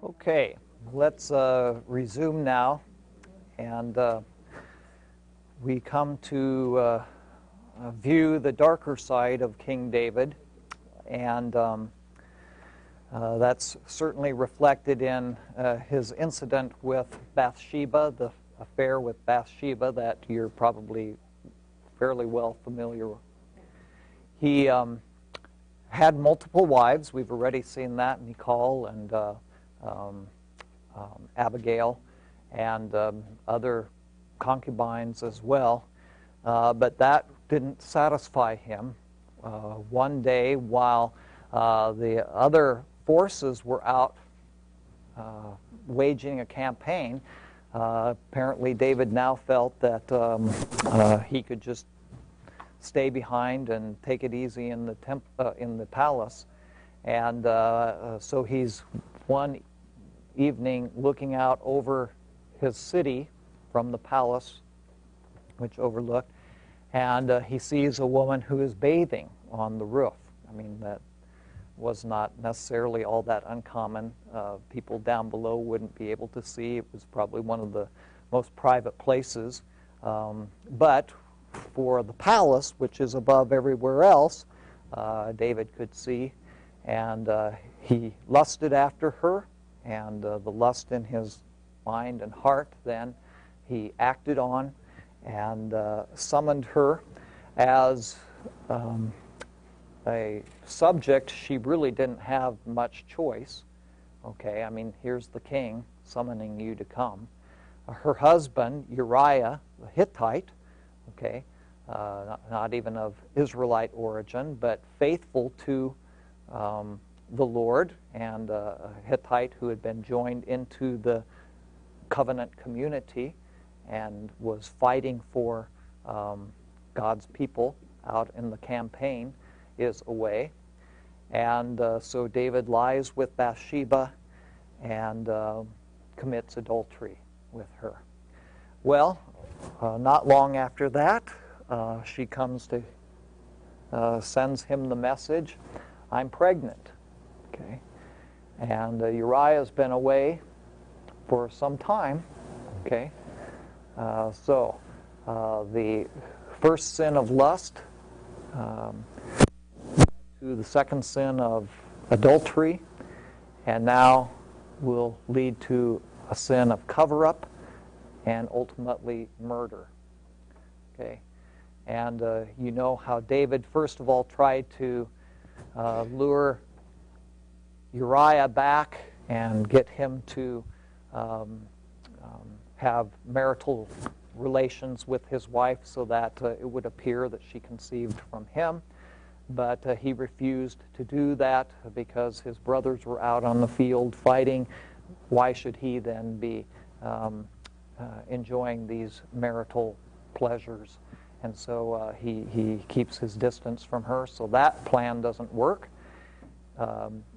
Okay, let's resume now, and we come to view the darker side of King David, and that's certainly reflected in his incident with Bathsheba, the affair with Bathsheba that you're probably fairly well familiar with. He had multiple wives. We've already seen that, Michal and Abigail, and other concubines as well. But that didn't satisfy him. One day, while the other forces were out waging a campaign, apparently David now felt that he could just stay behind and take it easy in the palace. And so he's one evening looking out over his city from the palace, which overlooked, and he sees a woman who is bathing on the roof. I mean, that was not necessarily all that uncommon. People down below wouldn't be able to see. It was probably one of the most private places. But for the palace, which is above everywhere else, David could see, and he lusted after her, and the lust in his mind and heart then he acted on and summoned her as a subject. She really didn't have much choice. Okay, I mean, here's the king summoning you to come. Her husband, Uriah the Hittite, okay, not even of Israelite origin, but faithful to the Lord, and a Hittite who had been joined into the covenant community and was fighting for God's people out in the campaign, is away. And so David lies with Bathsheba and commits adultery with her. Well, not long after that, she comes to, sends him the message, I'm pregnant. Okay, and Uriah's been away for some time. Okay, so the first sin of lust to the second sin of adultery, and now will lead to a sin of cover-up and ultimately murder. Okay, and you know how David first of all tried to lure Uriah back and get him to have marital relations with his wife so that it would appear that she conceived from him. But he refused to do that because his brothers were out on the field fighting. Why should he then be enjoying these marital pleasures? And so he keeps his distance from her, so that plan doesn't work.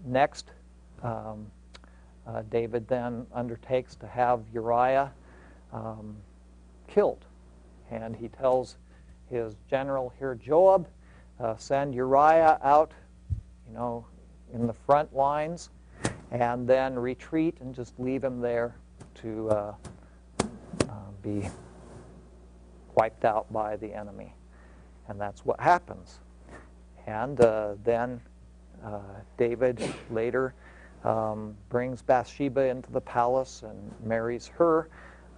Next, David then undertakes to have Uriah killed. And he tells his general here, Joab, send Uriah out, in the front lines, and then retreat and just leave him there to be wiped out by the enemy. And that's what happens. And then David later brings Bathsheba into the palace and marries her.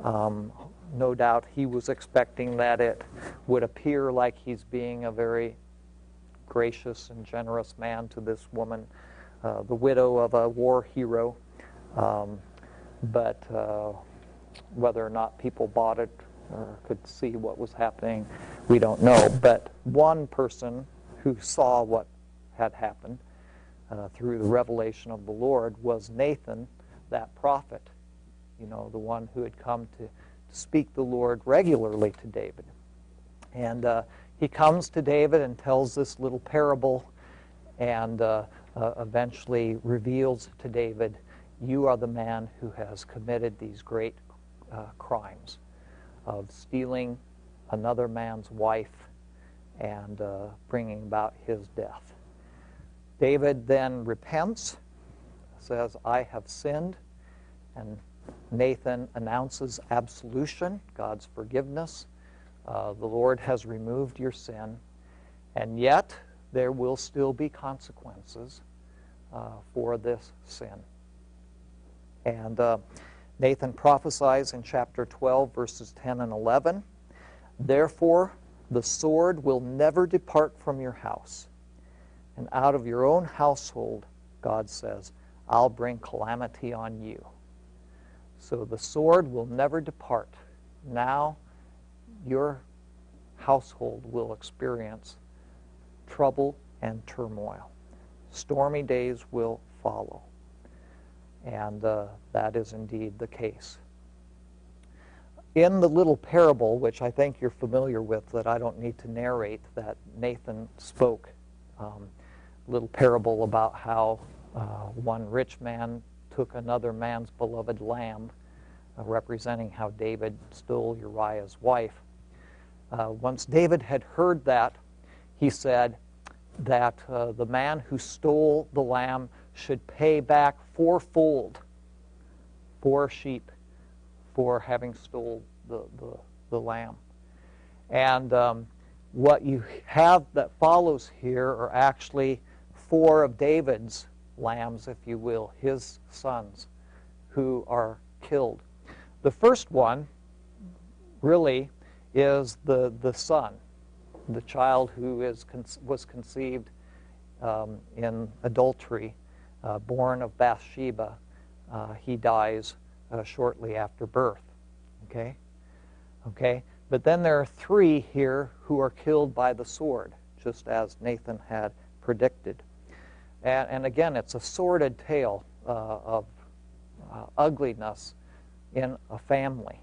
No doubt he was expecting that it would appear like he's being a very gracious and generous man to this woman, the widow of a war hero. But whether or not people bought it or could see what was happening, we don't know. But one person who saw what had happened through the revelation of the Lord was Nathan, that prophet, the one who had come to speak the Lord regularly to David. And he comes to David and tells this little parable and eventually reveals to David, you are the man who has committed these great crimes of stealing another man's wife and bringing about his death. David then repents, says, I have sinned, And Nathan announces absolution, God's forgiveness. The Lord has removed your sin, and yet there will still be consequences for this sin. And Nathan prophesies in chapter 12, verses 10 and 11, "Therefore the sword will never depart from your house, and out of your own household," God says, "I'll bring calamity on you." So the sword will never depart. Now your household will experience trouble and turmoil. Stormy days will follow. And that is indeed the case. In the little parable, which I think you're familiar with, that I don't need to narrate, that Nathan spoke, little parable about how one rich man took another man's beloved lamb, representing how David stole Uriah's wife. Once David had heard that, he said that the man who stole the lamb should pay back fourfold 4 sheep for having stole the lamb. And what you have that follows here are actually 4 of David's lambs, if you will, his sons, who are killed. The first one really is the son, the child who was conceived in adultery, born of Bathsheba. He dies shortly after birth. Okay? But then there are 3 here who are killed by the sword, just as Nathan had predicted. And again, it's a sordid tale of ugliness in a family.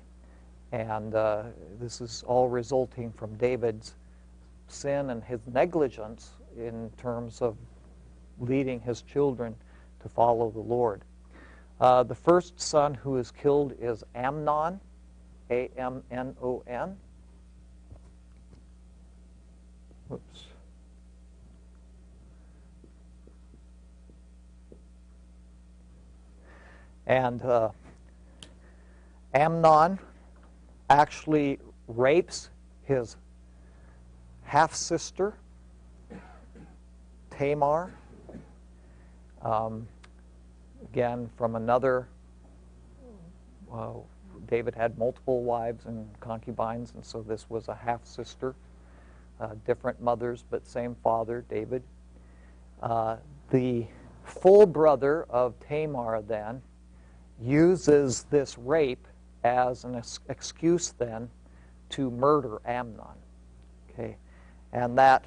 And this is all resulting from David's sin and his negligence in terms of leading his children to follow the Lord. The first son who is killed is Amnon, Amnon. Oops. And Amnon actually rapes his half-sister, Tamar. Again, from another, David had multiple wives and concubines, and so this was a half-sister, different mothers, but same father, David. The full brother of Tamar then uses this rape as an excuse then to murder Amnon. Okay, and that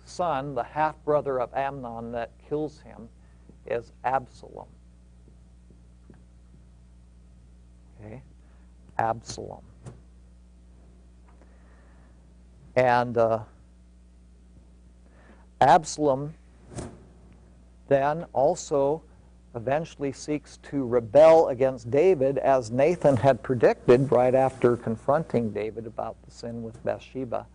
son, the half-brother of Amnon that kills him, is Absalom. Okay, Absalom. And Absalom then also eventually seeks to rebel against David, as Nathan had predicted right after confronting David about the sin with Bathsheba.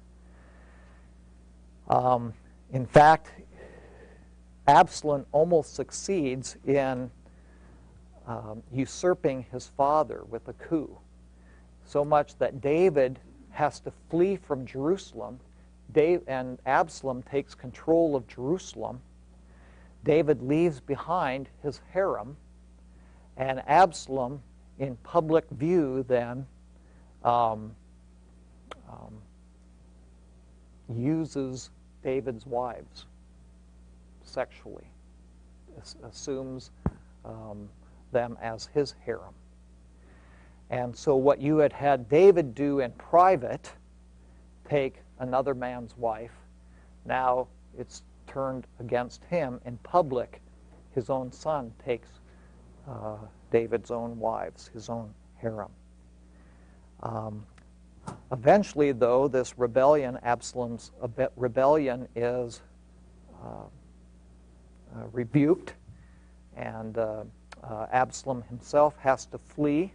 In fact, Absalom almost succeeds in usurping his father with a coup, so much that David has to flee from Jerusalem, and Absalom takes control of Jerusalem. David leaves behind his harem, and Absalom, in public view, then uses David's wives sexually, assumes them as his harem. And so what you had David do in private, take another man's wife, now it's turned against him in public. His own son takes David's own wives, his own harem. Eventually, though, this rebellion, Absalom's rebellion, is rebuked, and Absalom himself has to flee.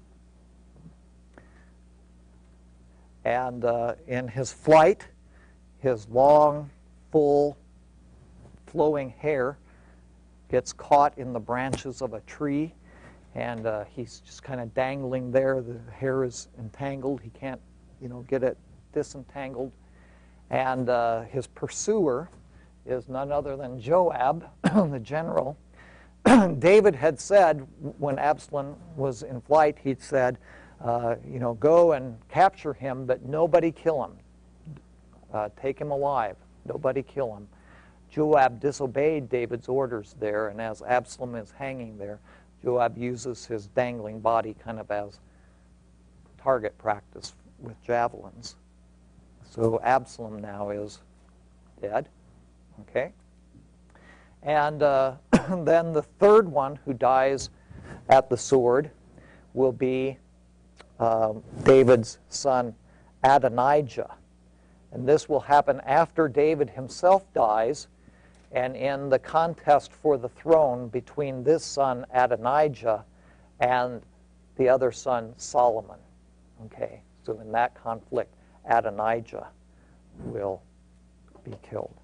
And in his flight, his long, full, flowing hair gets caught in the branches of a tree, and he's just kind of dangling there. The hair is entangled. He can't, get it disentangled. And his pursuer is none other than Joab, the general. David had said, when Absalom was in flight, he'd said, go and capture him, but nobody kill him. Take him alive. Nobody kill him. Joab disobeyed David's orders there, and as Absalom is hanging there, Joab uses his dangling body kind of as target practice with javelins. So Absalom now is dead. Okay? And then the third one who dies at the sword will be David's son Adonijah. And this will happen after David himself dies, and in the contest for the throne between this son Adonijah and the other son Solomon. Okay, so in that conflict, Adonijah will be killed.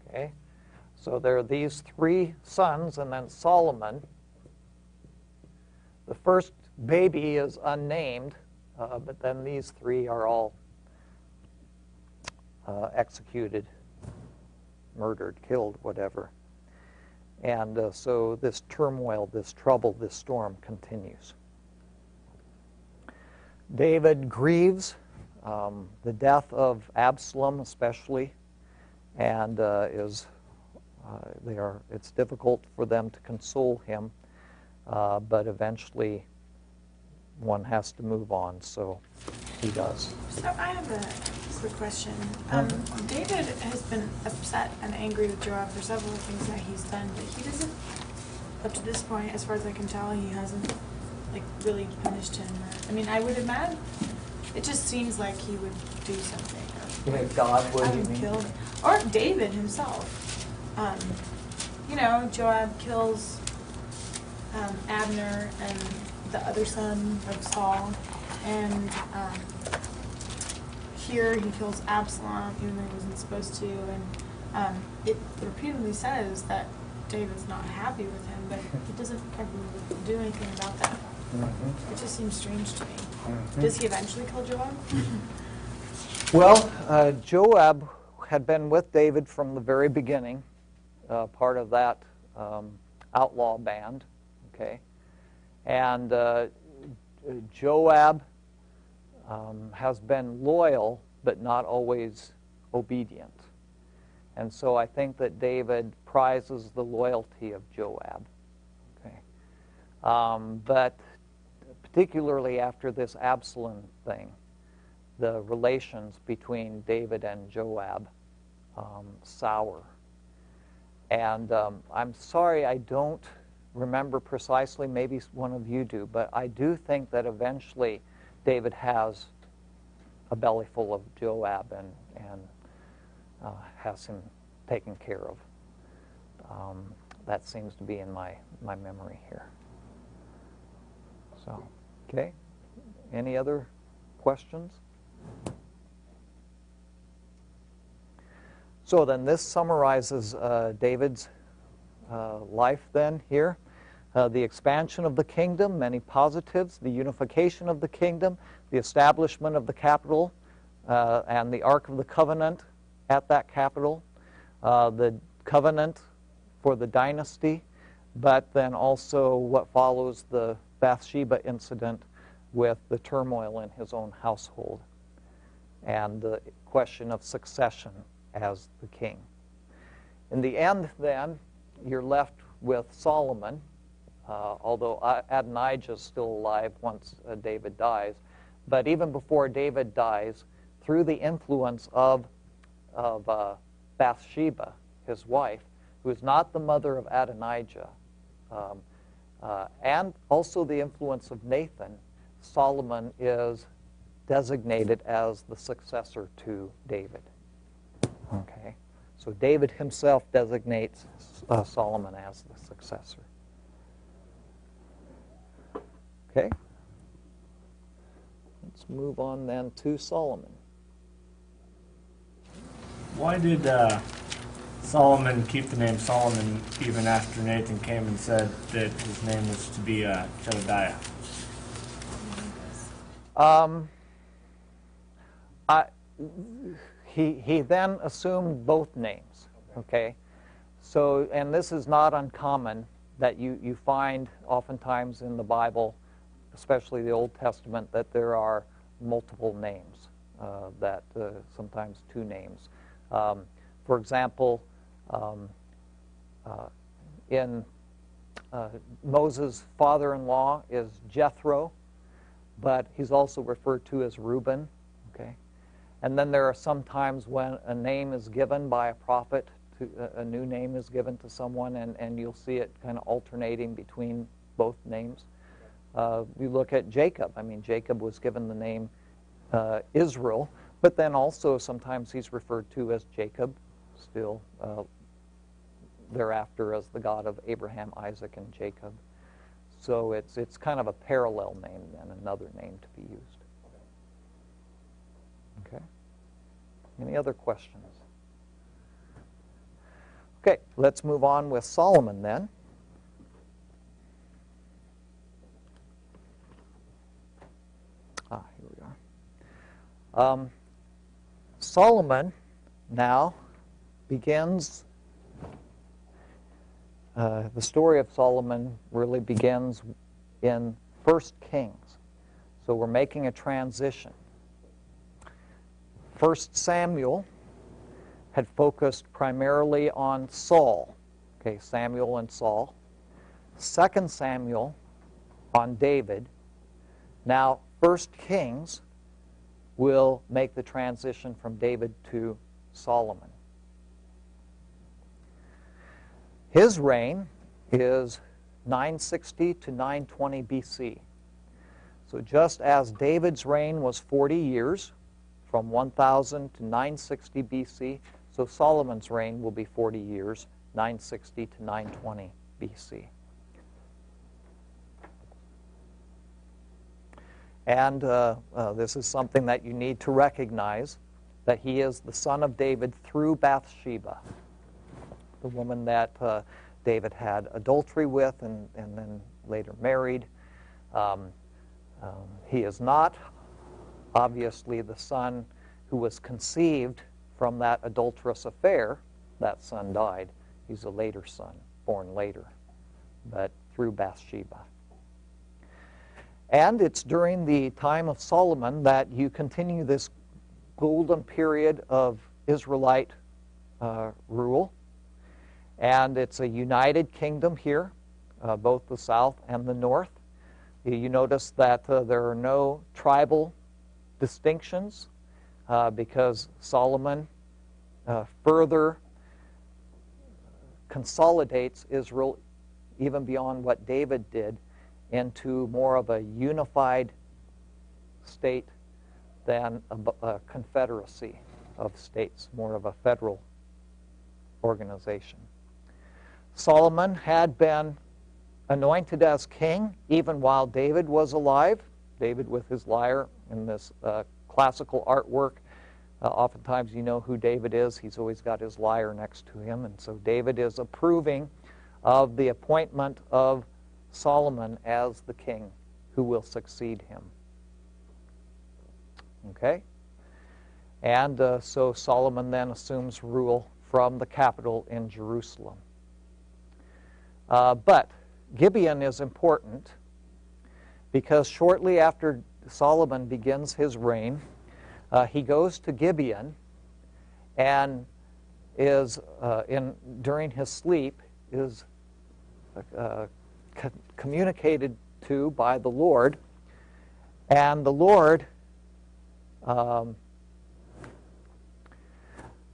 Okay, so there are these three sons, and then Solomon. The first baby is unnamed, but then these three are all executed, murdered, killed, whatever. And so this turmoil, this trouble, this storm continues. David grieves the death of Absalom especially, and it's difficult for them to console him, but eventually one has to move on, so he does. So I have a quick question. David has been upset and angry with Joab for several things that he's done, but he doesn't, up to this point, as far as I can tell, he hasn't really punished him. I would imagine, it just seems like he would do something. Or, God would, have him killed. Or David himself. Joab kills Abner and the other son of Saul, and here he kills Absalom even though he wasn't supposed to, and it repeatedly says that David's not happy with him, but he doesn't ever do anything about that. Mm-hmm. It just seems strange to me. Mm-hmm. Does he eventually kill Joab? Well, Joab had been with David from the very beginning, part of that outlaw band, okay? And Joab has been loyal, but not always obedient. And so I think that David prizes the loyalty of Joab. Okay? But particularly after this Absalom thing, the relations between David and Joab sour. And I'm sorry I don't remember precisely, maybe one of you do, but I do think that eventually David has a belly full of Joab and has him taken care of. That seems to be in my memory here. So, okay. Any other questions? So then this summarizes David's life then here. The expansion of the kingdom, many positives, the unification of the kingdom, the establishment of the capital, and the Ark of the Covenant at that capital, the covenant for the dynasty, but then also what follows the Bathsheba incident with the turmoil in his own household, and the question of succession as the king. In the end, then, you're left with Solomon, although Adonijah is still alive once David dies. But even before David dies, through the influence of Bathsheba, his wife, who is not the mother of Adonijah, and also the influence of Nathan, Solomon is designated as the successor to David. Okay, so David himself designates Solomon as the successor. Okay, let's move on then to Solomon. Why did Solomon keep the name Solomon even after Nathan came and said that his name was to be Jedediah? He then assumed both names, okay? So, and this is not uncommon that you find oftentimes in the Bible, especially the Old Testament, that there are multiple names, sometimes two names. For example, in Moses' father-in-law is Jethro, but he's also referred to as Reuben, okay? And then there are some times when a name is given by a prophet, a new name is given to someone, and you'll see it kind of alternating between both names. You look at Jacob. I mean, Jacob was given the name Israel, but then also sometimes he's referred to as Jacob, still thereafter as the God of Abraham, Isaac, and Jacob. So it's kind of a parallel name then, another name to be used. Okay. Any other questions? Okay, let's move on with Solomon then. Here we are. Solomon now begins, the story of Solomon really begins in 1 Kings. So we're making a transition. 1 Samuel had focused primarily on Saul, okay, Samuel and Saul. 2 Samuel on David. Now, 1 Kings will make the transition from David to Solomon. His reign is 960 to 920 BC. So just as David's reign was 40 years, from 1000 to 960 BC, so Solomon's reign will be 40 years, 960 to 920 BC. And this is something that you need to recognize, that he is the son of David through Bathsheba, the woman that David had adultery with and then later married. He is not, obviously, the son who was conceived from that adulterous affair. That son died. He's a later son, born later, but through Bathsheba. And it's during the time of Solomon that you continue this golden period of Israelite rule. And it's a united kingdom here, both the south and the north. You notice that there are no tribal distinctions because Solomon further consolidates Israel even beyond what David did into more of a unified state than a confederacy of states, more of a federal organization. Solomon had been anointed as king even while David was alive. David with his lyre in this classical artwork. Oftentimes you know who David is. He's always got his lyre next to him. And so David is approving of the appointment of Solomon as the king who will succeed him. Okay? And so Solomon then assumes rule from the capital in Jerusalem. But Gibeon is important because shortly after Solomon begins his reign, he goes to Gibeon and is during his sleep is communicated to by the Lord, and the Lord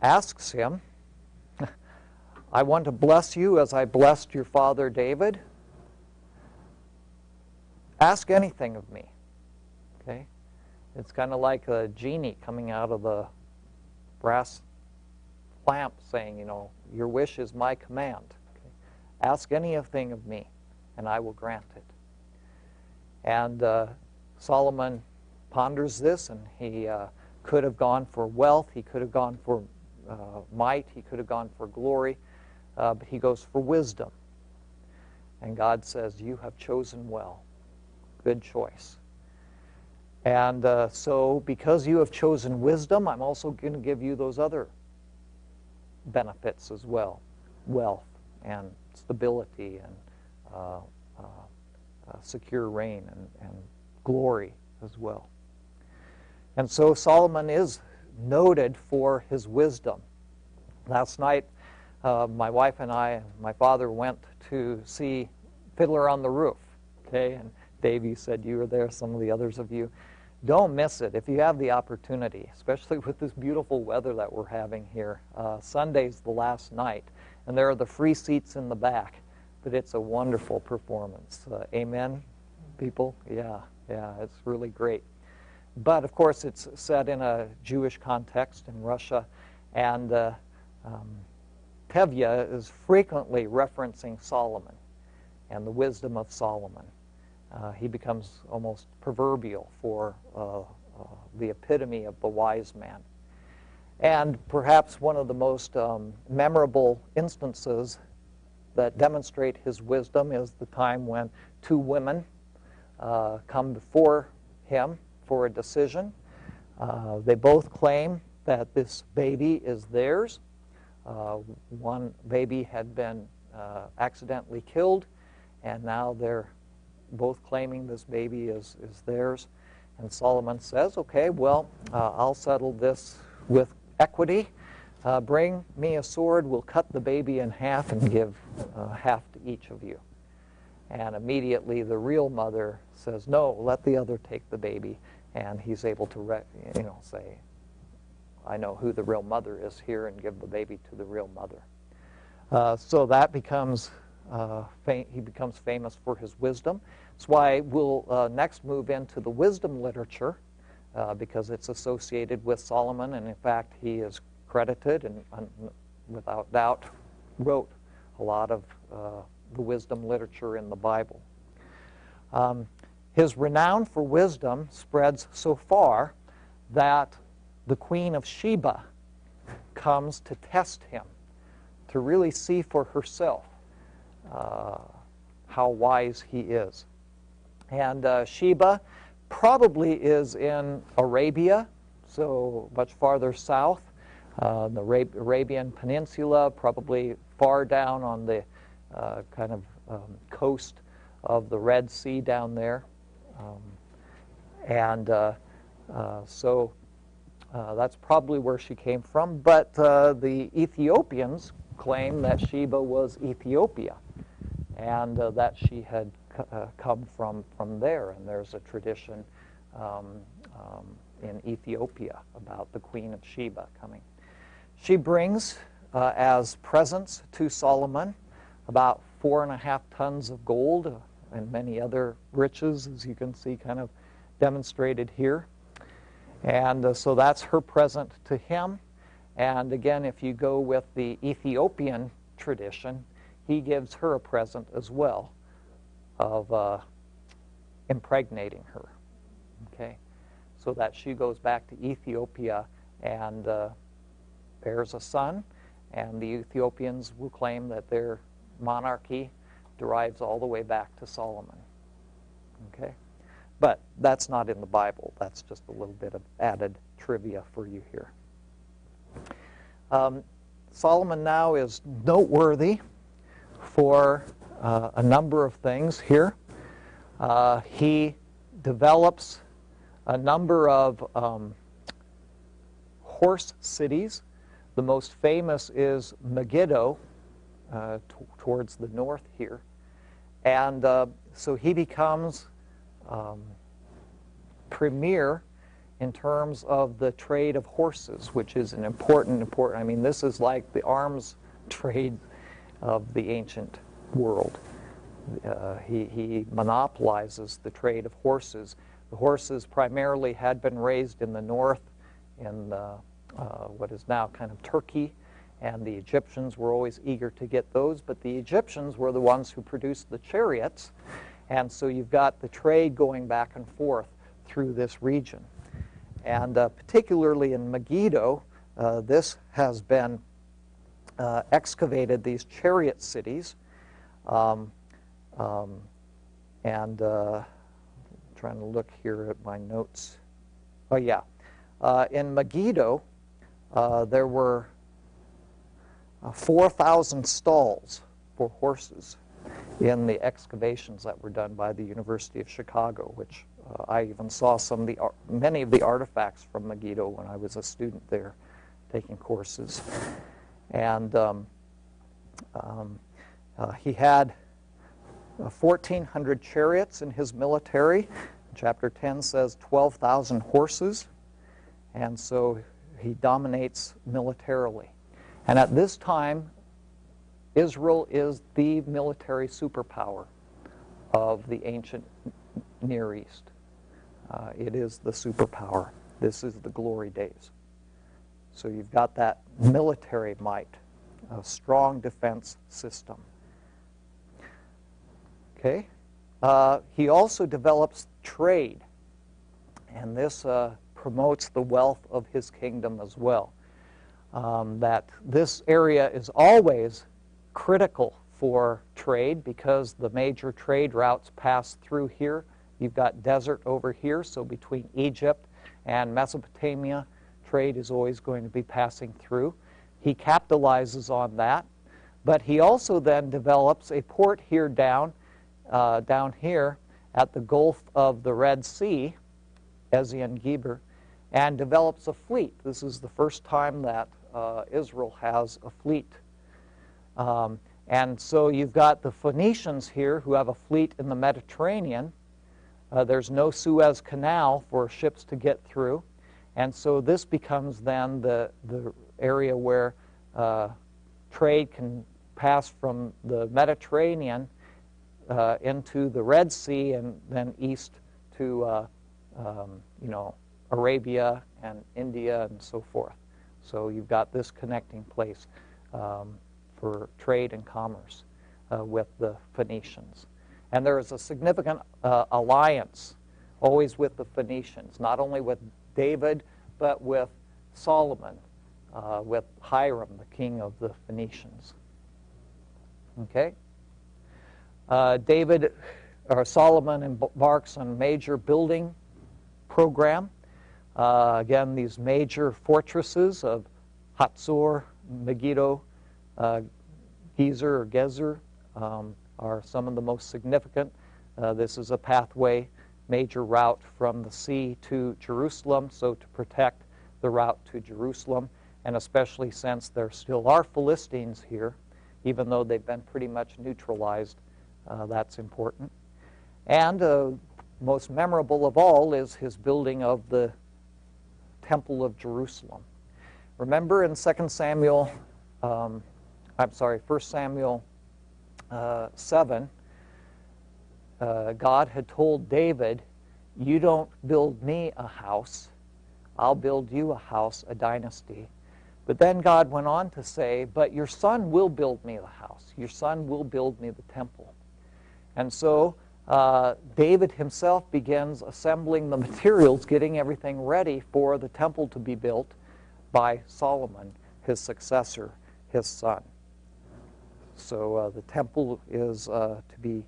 asks him, I want to bless you as I blessed your father David. Ask anything of me. Okay? It's kind of like a genie coming out of the brass lamp saying, your wish is my command. Okay? Ask anything of me, and I will grant it. And Solomon ponders this, and he could have gone for wealth. He could have gone for might. He could have gone for glory, but he goes for wisdom. And God says, you have chosen well. Good choice. And so because you have chosen wisdom, I'm also going to give you those other benefits as well. Wealth and stability and secure reign and glory as well. And so Solomon is noted for his wisdom. Last night, my wife and I and my father went to see Fiddler on the Roof. Okay, and Dave, you said you were there, some of the others of you. Don't miss it if you have the opportunity, especially with this beautiful weather that we're having here. Sunday's the last night, and there are the free seats in the back, but it's a wonderful performance. Amen, people? Yeah, it's really great. But, of course, it's set in a Jewish context in Russia, and Tevye is frequently referencing Solomon and the wisdom of Solomon. He becomes almost proverbial for the epitome of the wise man. And perhaps one of the most memorable instances that demonstrate his wisdom is the time when two women come before him for a decision. They both claim that this baby is theirs. One baby had been accidentally killed, and now they're both claiming this baby is theirs. And Solomon says, okay, well, I'll settle this with equity. Bring me a sword, we'll cut the baby in half and give half to each of you. And immediately the real mother says, no, let the other take the baby. And he's able to say, I know who the real mother is here, and give the baby to the real mother. So that becomes, he becomes famous for his wisdom. That's why we'll next move into the wisdom literature, because it's associated with Solomon, and in fact he is credited and without doubt wrote a lot of the wisdom literature in the Bible. His renown for wisdom spreads so far that the Queen of Sheba comes to test him, to really see for herself how wise he is. And Sheba probably is in Arabia, so much farther south, the Arabian Peninsula, probably far down on the kind of coast of the Red Sea down there. So that's probably where she came from. But the Ethiopians claim that Sheba was Ethiopia, and that she had come from there. And there's a tradition in Ethiopia about the Queen of Sheba coming. She brings as presents to Solomon about 4.5 tons of gold and many other riches, as you can see kind of demonstrated here. And so that's her present to him. And again, if you go with the Ethiopian tradition, he gives her a present as well of impregnating her. Okay, so that she goes back to Ethiopia and bears a son, and the Ethiopians will claim that their monarchy derives all the way back to Solomon. Okay, but that's not in the Bible. That's just a little bit of added trivia for you here. Solomon now is noteworthy for a number of things here. He develops a number of horse cities. The most famous is Megiddo, towards the north here. And so he becomes premier in terms of the trade of horses, which is an important, I mean, this is like the arms trade of the ancient world. He monopolizes the trade of horses. The horses primarily had been raised in the north, in what is now kind of Turkey, and the Egyptians were always eager to get those, but the Egyptians were the ones who produced the chariots, and so you've got the trade going back and forth through this region. And particularly in Megiddo, this has been excavated, these chariot cities, and trying to look here at my notes. Oh yeah, in Megiddo there were 4,000 stalls for horses in the excavations that were done by the University of Chicago, which I even saw many of the artifacts from Megiddo when I was a student there taking courses. And he had 1,400 chariots in his military. Chapter 10 says 12,000 horses. And so he dominates militarily. And at this time, Israel is the military superpower of the ancient Near East. It is the superpower. This is the glory days. So you've got that military might, a strong defense system. Okay. He also develops trade, and this promotes the wealth of his kingdom as well. That this area is always critical for trade because the major trade routes pass through here. You've got desert over here, so between Egypt and Mesopotamia, trade is always going to be passing through. He capitalizes on that, but he also then develops a port here down here at the Gulf of the Red Sea, Ezion Geber, and develops a fleet. This is the first time that Israel has a fleet. And so you've got the Phoenicians here who have a fleet in the Mediterranean. There's no Suez Canal for ships to get through. And so this becomes then the area where trade can pass from the Mediterranean into the Red Sea and then east to Arabia and India and so forth. So you've got this connecting place for trade and commerce with the Phoenicians. And there is a significant alliance always with the Phoenicians, not only with David, but with Solomon, with Hiram, the king of the Phoenicians. Okay? Solomon embarks on a major building program. Again, these major fortresses of Hatzor, Megiddo, Gezer are some of the most significant. This is a pathway, major route from the sea to Jerusalem, so to protect the route to Jerusalem, and especially since there still are Philistines here, even though they've been pretty much neutralized, that's important. And most memorable of all is his building of the Temple of Jerusalem. Remember in 1 Samuel 7, God had told David, you don't build me a house, I'll build you a house, a dynasty. But then God went on to say, but your son will build me the house. Your son will build me the temple. And so David himself begins assembling the materials, getting everything ready for the temple to be built by Solomon, his successor, his son. So the temple is to be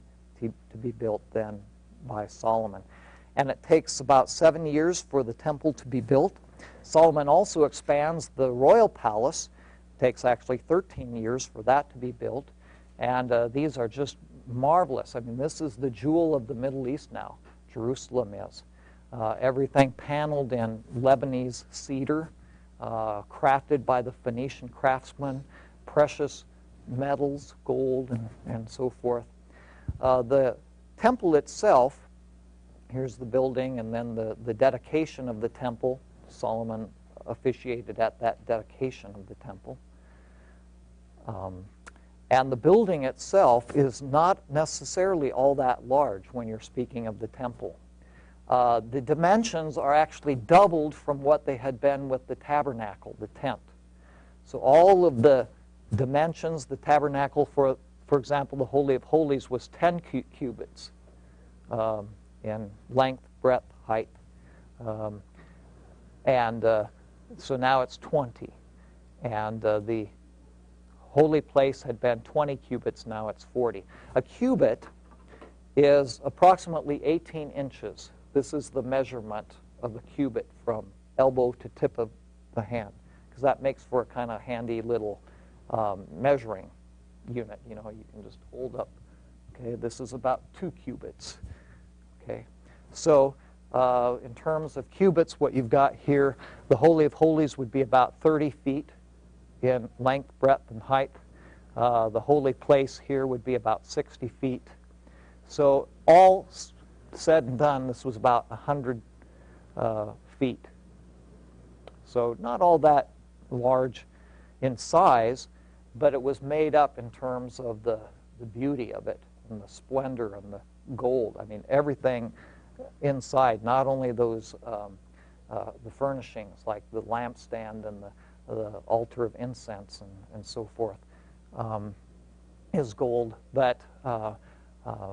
built then by Solomon. And it takes about 7 years for the temple to be built. Solomon also expands the royal palace. It takes actually 13 years for that to be built. And these are just marvelous. I mean, this is the jewel of the Middle East now. Jerusalem is. Everything paneled in Lebanese cedar, crafted by the Phoenician craftsmen, precious metals, gold, and so forth. The temple itself, here's the building, and then the dedication of the temple. Solomon officiated at that dedication of the temple. And the building itself is not necessarily all that large when you're speaking of the temple. The dimensions are actually doubled from what they had been with the tabernacle, the tent. So all of the dimensions, the tabernacle, for example, the Holy of Holies was 10 cubits in length, breadth, height. So now it's 20. And the holy place had been 20 cubits, now it's 40. A cubit is approximately 18 inches. This is the measurement of a cubit from elbow to tip of the hand, because that makes for a kind of handy little measuring unit. You know, you can just hold up. Okay, this is about 2 cubits. Okay, so in terms of cubits, what you've got here, the Holy of Holies would be about 30 feet in length, breadth, and height. The holy place here would be about 60 feet. So all said and done, this was about 100 feet. So not all that large in size, but it was made up in terms of the beauty of it and the splendor and the gold. I mean, everything inside, not only those the furnishings like the lampstand and the altar of incense and so forth, is gold, but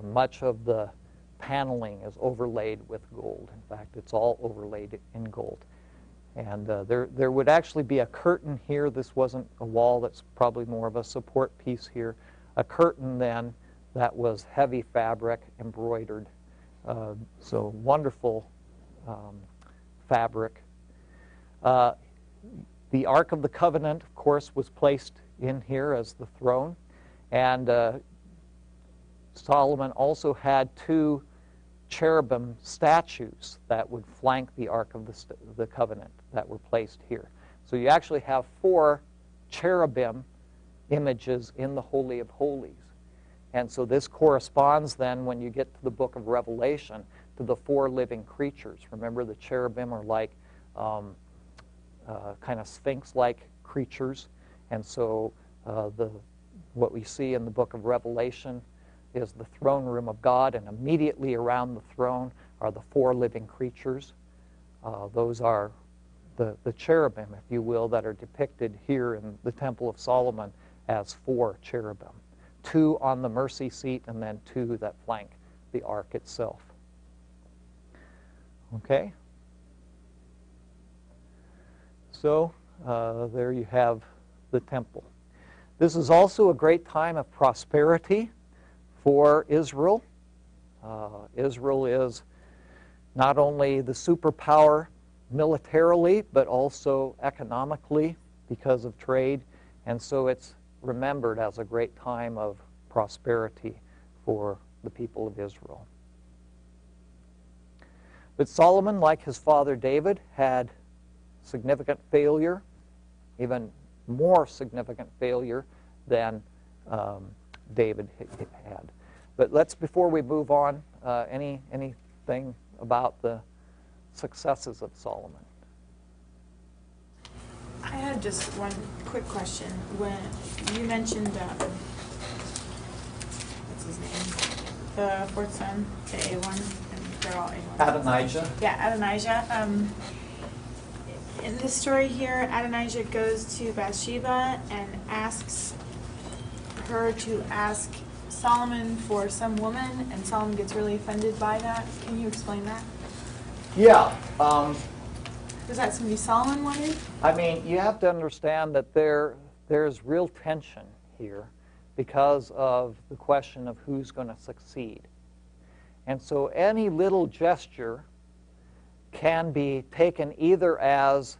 much of the paneling is overlaid with gold. In fact, it's all overlaid in gold. And there would actually be a curtain here. This wasn't a wall. That's probably more of a support piece here. A curtain then that was heavy fabric embroidered. So wonderful fabric. The Ark of the Covenant, of course, was placed in here as the throne. And Solomon also had 2 cherubim statues that would flank the Ark of the Covenant that were placed here. So you actually have 4 cherubim images in the Holy of Holies. And so this corresponds then, when you get to the book of Revelation, to the 4 living creatures. Remember, the cherubim are like kind of sphinx-like creatures. And so what we see in the book of Revelation is the throne room of God, and immediately around the throne are the 4 living creatures. Those are the cherubim, if you will, that are depicted here in the Temple of Solomon as 4 cherubim. 2 on the mercy seat, and then 2 that flank the ark itself. Okay? So there you have the temple. This is also a great time of prosperity for Israel. Israel is not only the superpower militarily, but also economically because of trade, and so it's remembered as a great time of prosperity for the people of Israel. But Solomon, like his father David, had significant failure, even more significant failure than David had. But before we move on, anything about the successes of Solomon? I had just one quick question. When you mentioned, what's his name? The 4th son, the A1, and they're all A1. Adonijah. Yeah, Adonijah. In this story here, Adonijah goes to Bathsheba and asks her to ask Solomon for some woman, and Solomon gets really offended by that. Can you explain that? Yeah. Was that somebody Solomon wanted? I mean, you have to understand that there's real tension here because of the question of who's going to succeed. And so any little gesture can be taken either as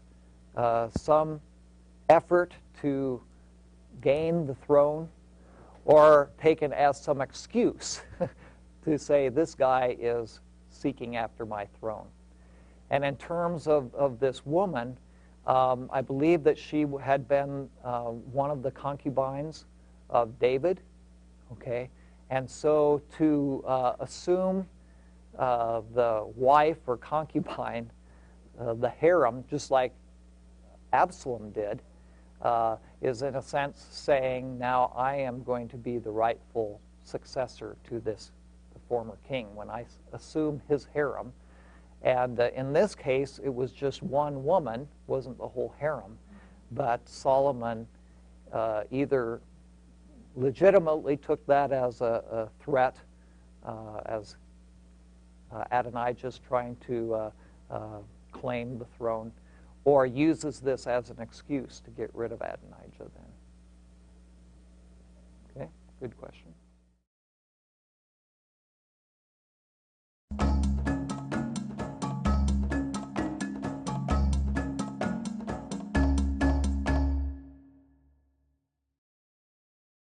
some effort to gain the throne, or taken as some excuse to say this guy is seeking after my throne. And in terms of this woman, I believe that she had been one of the concubines of David, okay? And so to assume the wife or concubine, the harem, just like Absalom did, is in a sense saying, now I am going to be the rightful successor to the former king when I assume his harem. And in this case, it was just one woman, wasn't the whole harem. But Solomon either legitimately took that as a threat, as Adonijah's trying to claim the throne, or uses this as an excuse to get rid of Adonijah then? Okay, good question.